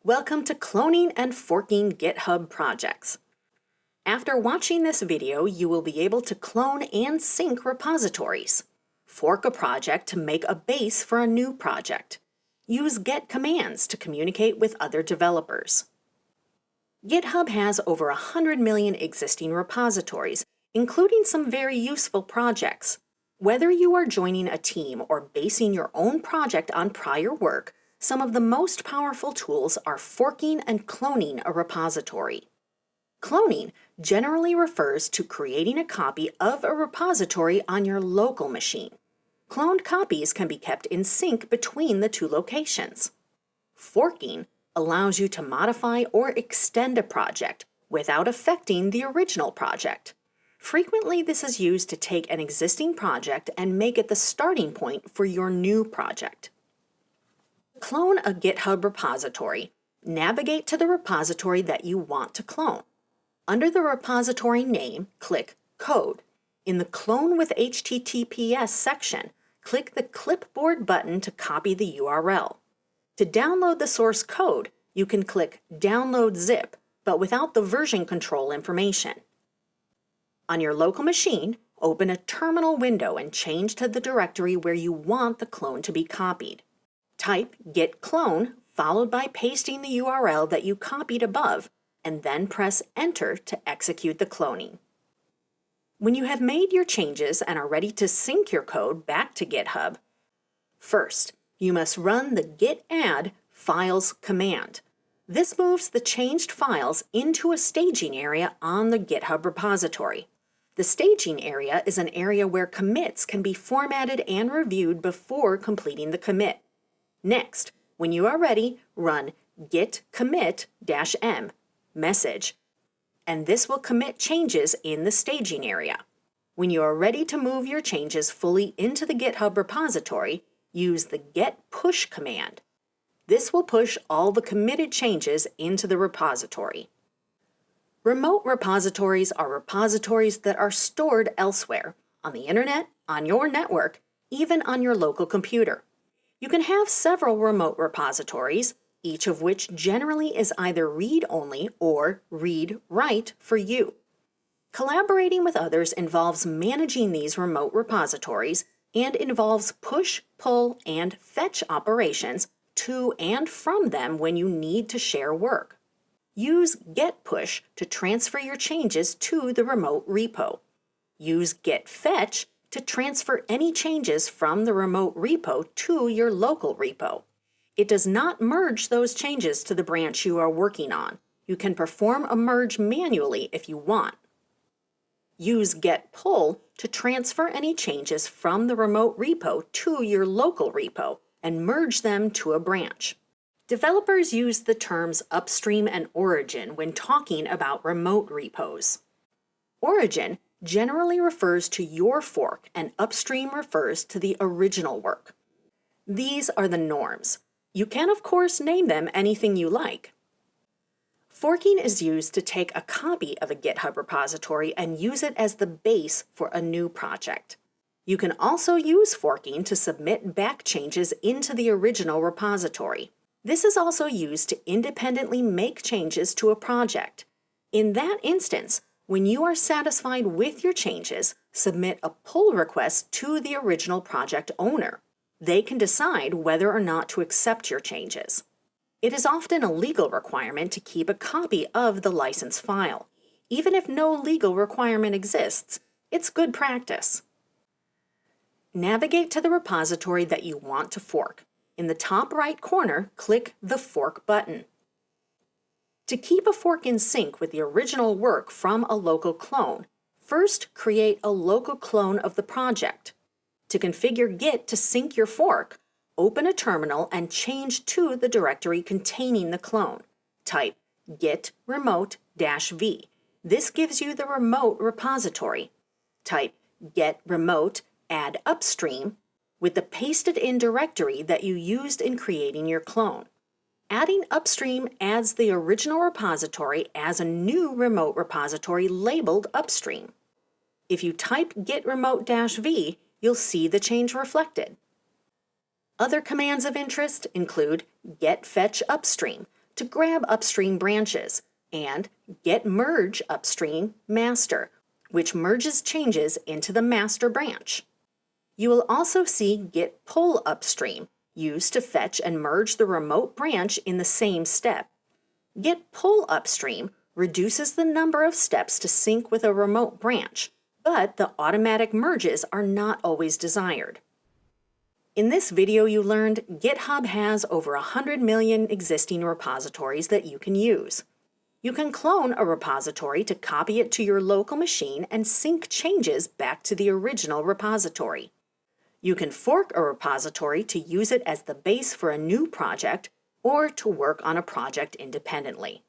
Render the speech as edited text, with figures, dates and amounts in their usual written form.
Welcome to Cloning and Forking GitHub projects. After watching this video, you will be able to clone and sync repositories, fork a project to make a base for a new project, use get commands to communicate with other developers. GitHub has over 100 million existing repositories, including some very useful projects. Whether you are joining a team or basing your own project on prior work, some of the most powerful tools are forking and cloning a repository. Cloning generally refers to creating a copy of a repository on your local machine. Cloned copies can be kept in sync between the two locations. Forking allows you to modify or extend a project without affecting the original project. Frequently, this is used to take an existing project and make it the starting point for your new project. To clone a GitHub repository, navigate to the repository that you want to clone. Under the repository name, click Code. In the Clone with HTTPS section, click the Clipboard button to copy the URL. To download the source code, you can click Download Zip, but without the version control information. On your local machine, open a terminal window and change to the directory where you want the clone to be copied. Type git clone followed by pasting the URL that you copied above, and then press Enter to execute the cloning. When you have made your changes and are ready to sync your code back to GitHub, first, you must run the git add files command. This moves the changed files into a staging area on the GitHub repository. The staging area is an area where commits can be formatted and reviewed before completing the commit. Next, when you are ready, run git commit-m message, and this will commit changes in the staging area. When you are ready to move your changes fully into the GitHub repository, use the get push command. This will push all the committed changes into the repository. Remote repositories are repositories that are stored elsewhere, on the internet, on your network, even on your local computer. You can have several remote repositories, each of which generally is either read-only or read-write for you. Collaborating with others involves managing these remote repositories and involves push, pull, and fetch operations to and from them when you need to share work. Use get push to transfer your changes to the remote repo. Use get fetch to transfer any changes from the remote repo to your local repo. It does not merge those changes to the branch you are working on. You can perform a merge manually if you want. Use get pull to transfer any changes from the remote repo to your local repo and merge them to a branch. Developers use the terms upstream and origin when talking about remote repos. Origin generally refers to your fork, and upstream refers to the original work. These are the norms. You can, of course, name them anything you like. Forking is used to take a copy of a GitHub repository and use it as the base for a new project. You can also use forking to submit back changes into the original repository. This is also used to independently make changes to a project. In that instance, when you are satisfied with your changes, submit a pull request to the original project owner. They can decide whether or not to accept your changes. It is often a legal requirement to keep a copy of the license file. Even if no legal requirement exists, it's good practice. Navigate to the repository that you want to fork. In the top right corner, click the Fork button. To keep a fork in sync with the original work from a local clone, first create a local clone of the project. To configure Git to sync your fork, open a terminal and change to the directory containing the clone. Type git remote-v. This gives you the remote repository. Type get remote add upstream with the pasted-in directory that you used in creating your clone. Adding upstream adds the original repository as a new remote repository labeled upstream. If you type git remote-v, you'll see the change reflected. Other commands of interest include get fetch upstream to grab upstream branches, and Get Merge Upstream Master, which merges changes into the master branch. You will also see Get Pull Upstream, used to fetch and merge the remote branch in the same step. Get Pull Upstream reduces the number of steps to sync with a remote branch, but the automatic merges are not always desired. In this video you learned GitHub has over 100 million existing repositories that you can use. You can clone a repository to copy it to your local machine and sync changes back to the original repository. You can fork a repository to use it as the base for a new project or to work on a project independently.